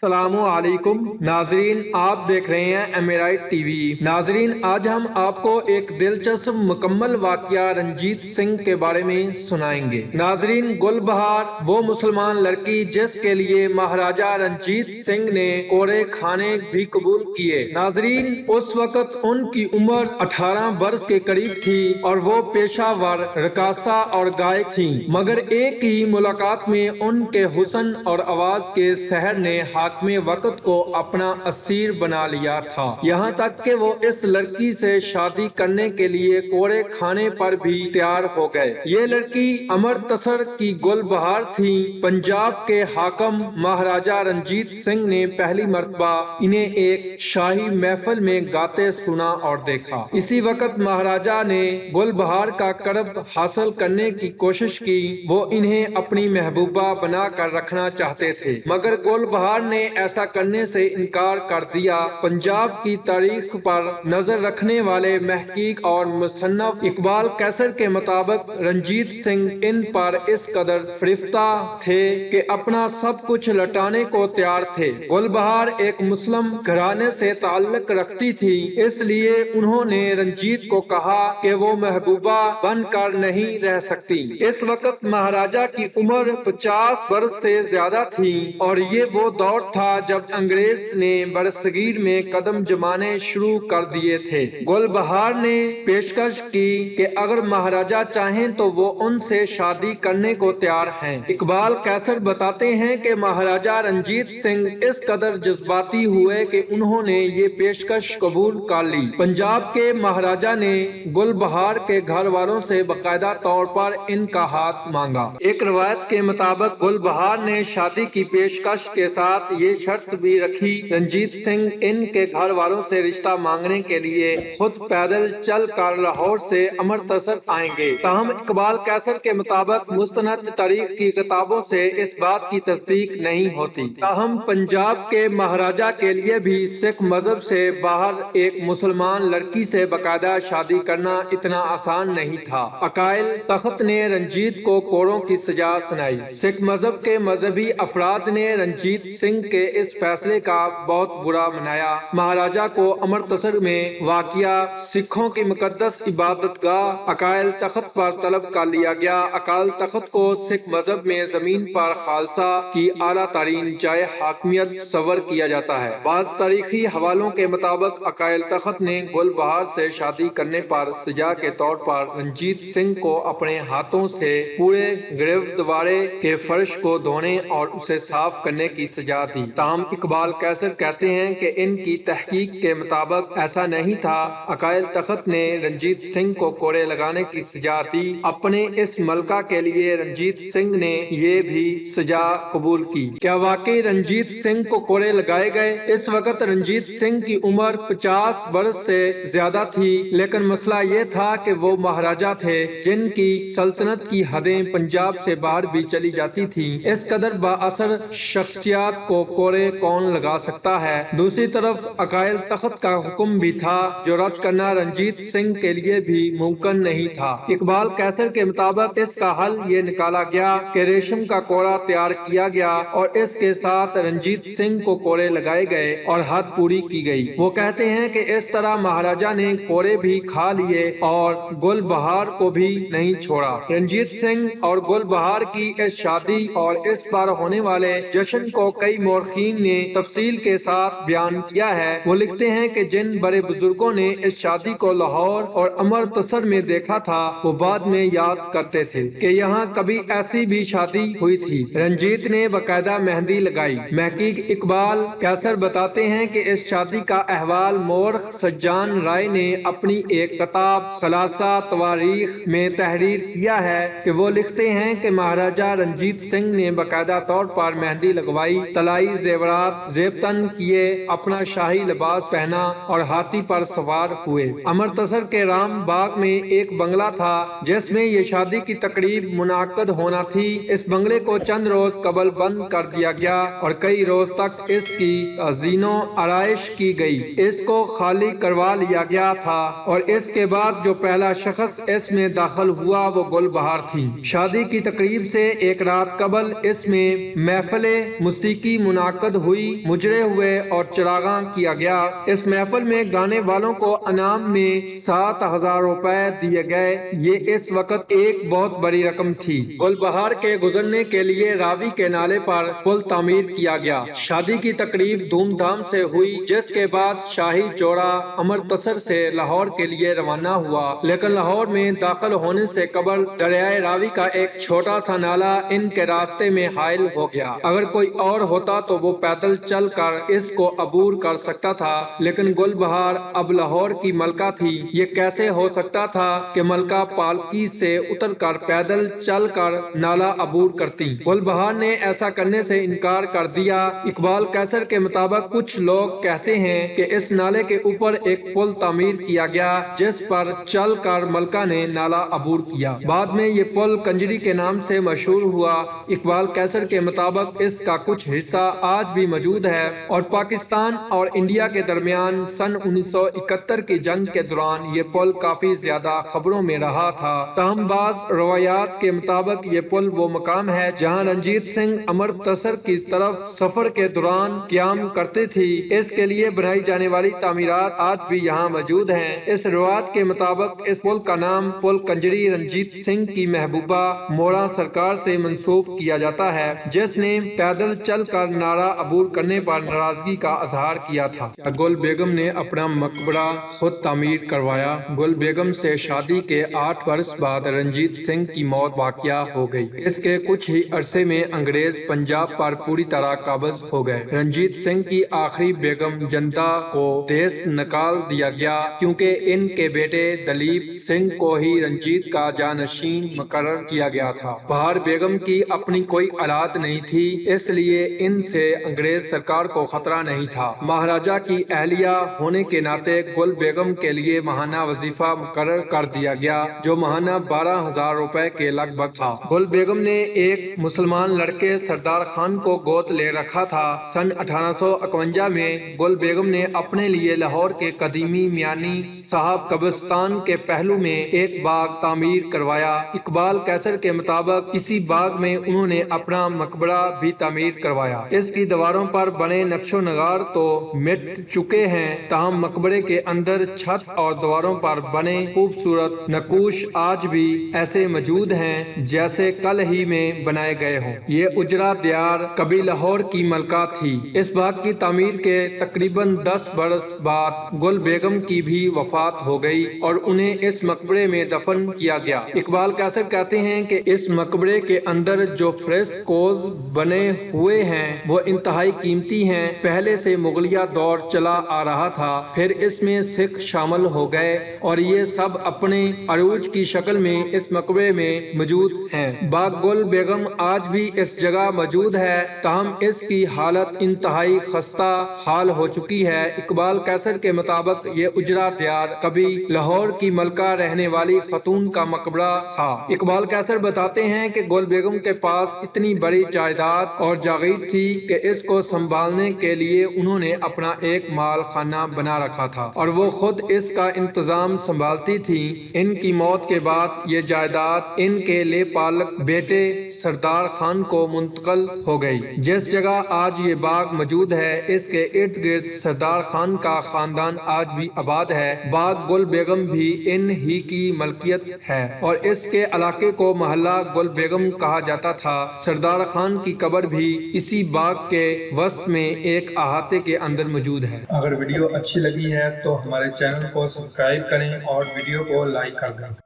السلام علیکم ناظرین، آپ دیکھ رہے ہیں امیرائٹ ٹی وی۔ ناظرین، آج ہم آپ کو ایک دلچسپ مکمل واقعہ رنجیت سنگھ کے بارے میں سنائیں گے۔ ناظرین، گل بہار وہ مسلمان لڑکی جس کے لیے مہاراجہ رنجیت سنگھ نے کوڑے کھانے بھی قبول کیے۔ ناظرین، اس وقت ان کی عمر 18 برس کے قریب تھی اور وہ پیشہ ور رقاصہ اور گائک تھیں، مگر ایک ہی ملاقات میں ان کے حسن اور آواز کے سحر نے حاکم وقت کو اپنا اسیر بنا لیا تھا، یہاں تک کہ وہ اس لڑکی سے شادی کرنے کے لیے کوڑے کھانے پر بھی تیار ہو گئے۔ یہ لڑکی امرتسر کی گل بہار تھی۔ پنجاب کے حاکم مہاراجہ رنجیت سنگھ نے پہلی مرتبہ انہیں ایک شاہی محفل میں گاتے سنا اور دیکھا۔ اسی وقت مہاراجہ نے گل بہار کا قرب حاصل کرنے کی کوشش کی۔ وہ انہیں اپنی محبوبہ بنا کر رکھنا چاہتے تھے، مگر گل بہار نے ایسا کرنے سے انکار کر دیا۔ پنجاب کی تاریخ پر نظر رکھنے والے محقق اور مصنف اقبال قیصر کے مطابق رنجیت سنگھ ان پر اس قدر فریفتہ تھے کہ اپنا سب کچھ لٹانے کو تیار تھے۔ گل بہار ایک مسلم گھرانے سے تعلق رکھتی تھی، اس لیے انہوں نے رنجیت کو کہا کہ وہ محبوبہ بن کر نہیں رہ سکتی۔ اس وقت مہاراجہ کی عمر 50 برس سے زیادہ تھی اور یہ وہ دور تھا جب انگریز نے برصغیر میں قدم جمانے شروع کر دیے تھے۔ گل بہار نے پیشکش کی کہ اگر مہاراجہ چاہیں تو وہ ان سے شادی کرنے کو تیار ہیں۔ اقبال قیصر بتاتے ہیں کہ مہاراجہ رنجیت سنگھ اس قدر جذباتی ہوئے کہ انہوں نے یہ پیشکش قبول کر لی۔ پنجاب کے مہاراجہ نے گل بہار کے گھر والوں سے باقاعدہ طور پر ان کا ہاتھ مانگا۔ ایک روایت کے مطابق گل بہار نے شادی کی پیشکش کے ساتھ یہ شرط بھی رکھی، رنجیت سنگھ ان کے گھر والوں سے رشتہ مانگنے کے لیے خود پیدل چل کر لاہور سے امرتسر آئیں گے۔ تاہم اقبال قیصر کے مطابق مستند تاریخ کی کتابوں سے اس بات کی تصدیق نہیں ہوتی۔ تاہم پنجاب کے مہاراجہ کے لیے بھی سکھ مذہب سے باہر ایک مسلمان لڑکی سے باقاعدہ شادی کرنا اتنا آسان نہیں تھا۔ اکائل تخت نے رنجیت کو کوڑوں کی سزا سنائی۔ سکھ مذہب کے مذہبی افراد نے رنجیت سنگھ کے اس فیصلے کا بہت برا منایا۔ مہاراجہ کو امرتسر میں واقع سکھوں کی مقدس عبادت گاہ اکائل تخت پر طلب کر لیا گیا۔ اکائل تخت کو سکھ مذہب میں زمین پر خالصہ کی اعلیٰ ترین جائے حاکمیت تصور کیا جاتا ہے۔ بعض تاریخی حوالوں کے مطابق اکائل تخت نے گل بہار سے شادی کرنے پر سزا کے طور پر رنجیت سنگھ کو اپنے ہاتھوں سے پورے گرودوارے کے فرش کو دھونے اور اسے صاف کرنے کی سزا دی۔ تاہم اقبال قیصر کہتے ہیں کہ ان کی تحقیق کے مطابق ایسا نہیں تھا۔ اکائل تخت نے رنجیت سنگھ کو کوڑے لگانے کی سزا دی۔ اپنے اس ملکہ کے لیے رنجیت سنگھ نے یہ بھی سزا قبول کی۔ کیا واقعی رنجیت سنگھ کو کوڑے لگائے گئے؟ اس وقت رنجیت سنگھ کی عمر 50 برس سے زیادہ تھی، لیکن مسئلہ یہ تھا کہ وہ مہاراجہ تھے جن کی سلطنت کی حدیں پنجاب سے باہر بھی چلی جاتی تھیں۔ اس قدر بااثر شخصیات کو کوڑے کون لگا سکتا ہے؟ دوسری طرف اکائل تخت کا حکم بھی تھا جو رد کرنا رنجیت سنگھ کے لیے بھی ممکن نہیں تھا۔ اقبال قیصر کے مطابق اس کا حل یہ نکالا گیا کہ ریشم کا کوڑا تیار کیا گیا اور اس کے ساتھ رنجیت سنگھ کو کوڑے لگائے گئے اور حد پوری کی گئی۔ وہ کہتے ہیں کہ اس طرح مہاراجہ نے کوڑے بھی کھا لیے اور گل بہار کو بھی نہیں چھوڑا۔ رنجیت سنگھ اور گل بہار کی اس شادی اور اس پر ہونے والے جشن کو کئی مورخین نے تفصیل کے ساتھ بیان کیا ہے۔ وہ لکھتے ہیں کہ جن بڑے بزرگوں نے اس شادی کو لاہور اور امرتسر میں دیکھا تھا وہ بعد میں یاد کرتے تھے کہ یہاں کبھی ایسی بھی شادی ہوئی تھی۔ رنجیت نے باقاعدہ مہندی لگائی۔ محقق اقبال قیصر بتاتے ہیں کہ اس شادی کا احوال مورخ سجان رائے نے اپنی ایک کتاب خلاصہ تواریخ میں تحریر کیا ہے کہ وہ لکھتے ہیں کہ مہاراجہ رنجیت سنگھ نے باقاعدہ طور پر مہندی لگوائی، طلائی زیورات زیب تن کیے، اپنا شاہی لباس پہنا اور ہاتھی پر سوار ہوئے۔ امرتسر کے رام باغ میں ایک بنگلہ تھا جس میں یہ شادی کی تقریب منعقد ہونا تھی۔ اس بنگلے کو چند روز قبل بند کر دیا گیا اور کئی روز تک اس کی زین و آرائش کی گئی۔ اس کو خالی کروا لیا گیا تھا اور اس کے بعد جو پہلا شخص اس میں داخل ہوا وہ گل بہار تھی۔ شادی کی تقریب سے ایک رات قبل اس میں محفل موسیقی منعقد ہوئی، مجرے ہوئے اور چراغاں کیا گیا۔ اس محفل میں گانے والوں کو انعام میں 7,000 روپے دیے گئے۔ یہ اس وقت ایک بہت بڑی رقم تھی۔ گل بہار کے گزرنے کے لیے راوی کے نالے پر پل تعمیر کیا گیا۔ شادی کی تقریب دھوم دھام سے ہوئی، جس کے بعد شاہی جوڑا امرتسر سے لاہور کے لیے روانہ ہوا، لیکن لاہور میں داخل ہونے سے قبل دریائے راوی کا ایک چھوٹا سا نالا ان کے راستے میں حائل ہو گیا۔ اگر کوئی اور ہوتا تو وہ پیدل چل کر اس کو عبور کر سکتا تھا، لیکن گل بہار اب لاہور کی ملکہ تھی۔ یہ کیسے ہو سکتا تھا کہ ملکہ پالکی سے اتر کر پیدل چل کر نالا عبور کرتی؟ گل بہار نے ایسا کرنے سے انکار کر دیا۔ اقبال قیصر کے مطابق کچھ لوگ کہتے ہیں کہ اس نالے کے اوپر ایک پل تعمیر کیا گیا جس پر چل کر ملکہ نے نالا عبور کیا۔ بعد میں یہ پل کنجری کے نام سے مشہور ہوا۔ اقبال قیصر کے مطابق اس کا کچھ حصہ آج بھی موجود ہے اور پاکستان اور انڈیا کے درمیان سن 1971 کی جنگ کے دوران یہ پل کافی زیادہ خبروں میں رہا تھا۔ تاہم بعض روایات کے مطابق یہ پل وہ مقام ہے جہاں رنجیت سنگھ امرتسر کی طرف سفر کے دوران قیام کرتے تھی۔ اس کے لیے بنائی جانے والی تعمیرات آج بھی یہاں موجود ہیں۔ اس روایت کے مطابق اس پل کا نام پل کنجری رنجیت سنگھ کی محبوبہ موڑا سرکار سے منسوب کیا جاتا ہے، جس نے پیدل چل کر نالا عبور کرنے پر ناراضگی کا اظہار کیا تھا۔ گل بیگم نے اپنا مقبرہ خود تعمیر کروایا۔ گل بیگم سے شادی کے 8 برس بعد رنجیت سنگھ کی موت واقع ہو گئی۔ اس کے کچھ ہی عرصے میں انگریز پنجاب پر پوری طرح قابض ہو گئے۔ رنجیت سنگھ کی آخری بیگم جنتا کو دیس نکال دیا گیا کیونکہ ان کے بیٹے دلیپ سنگھ کو ہی رنجیت کا جانشین مقرر کیا گیا تھا۔ بہار بیگم کی اپنی کوئی اولاد نہیں تھی، اس لیے ان سے انگریز سرکار کو خطرہ نہیں تھا۔ مہاراجہ کی اہلیہ ہونے کے ناطے گل بیگم کے لیے ماہانہ وظیفہ مقرر کر دیا گیا جو ماہانہ 12,000 روپے کے لگ بھگ تھا۔ گل بیگم نے ایک مسلمان لڑکے سردار خان کو گود لے رکھا تھا۔ سن 1851 میں گل بیگم نے اپنے لیے لاہور کے قدیمی میانی صاحب قبرستان کے پہلو میں ایک باغ تعمیر کروایا۔ اقبال قیصر کے مطابق اسی باغ میں انہوں نے اپنا مقبرہ بھی تعمیر کروایا۔ اس کی دیواروں پر بنے نقش و نگار تو مٹ چکے ہیں، تاہم مقبرے کے اندر چھت اور دیواروں پر بنے خوبصورت نقوش آج بھی ایسے موجود ہیں جیسے کل ہی میں بنائے گئے ہوں۔ یہ اجرا دیار کبھی لاہور کی ملکہ تھی۔ اس باغ کی تعمیر کے تقریباً 10 برس بعد گل بیگم کی بھی وفات ہو گئی اور انہیں اس مقبرے میں دفن کیا گیا۔ اقبال قیصر کہتے ہیں کہ اس مقبرے کے اندر جو فریسکوز بنے ہوئے ہیں وہ انتہائی قیمتی ہیں۔ پہلے سے مغلیہ دور چلا آ رہا تھا، پھر اس میں سکھ شامل ہو گئے اور یہ سب اپنے عروج کی شکل میں اس مقبرے میں موجود ہیں۔ باغ گل بیگم آج بھی اس جگہ موجود ہے، تاہم اس کی حالت انتہائی خستہ حال ہو چکی ہے۔ اقبال قیصر کے مطابق یہ اجرا دیار کبھی لاہور کی ملکہ رہنے والی خاتون کا مقبرہ تھا۔ اقبال قیصر بتاتے ہیں کہ گل بیگم کے پاس اتنی بڑی جائیداد اور جاگیر تھی کہ اس کو سنبھالنے کے لیے انہوں نے اپنا ایک مال خانہ بنا رکھا تھا اور وہ خود اس کا انتظام سنبھالتی تھی۔ ان کی موت کے بعد یہ جائیداد ان کے لے پالک بیٹے سردار خان کو منتقل ہو گئی۔ جس جگہ آج یہ باغ موجود ہے اس کے ارد گرد سردار خان کا خاندان آج بھی آباد ہے۔ باغ گل بیگم بھی ان ہی کی ملکیت ہے اور اس کے علاقے کو محلہ گل بیگم کہا جاتا تھا۔ سردار خان کی قبر بھی اسی باغ کے وسط میں ایک احاطے کے اندر موجود ہے۔ اگر ویڈیو اچھی لگی ہے تو ہمارے چینل کو سبسکرائب کریں اور ویڈیو کو لائک کر دیں۔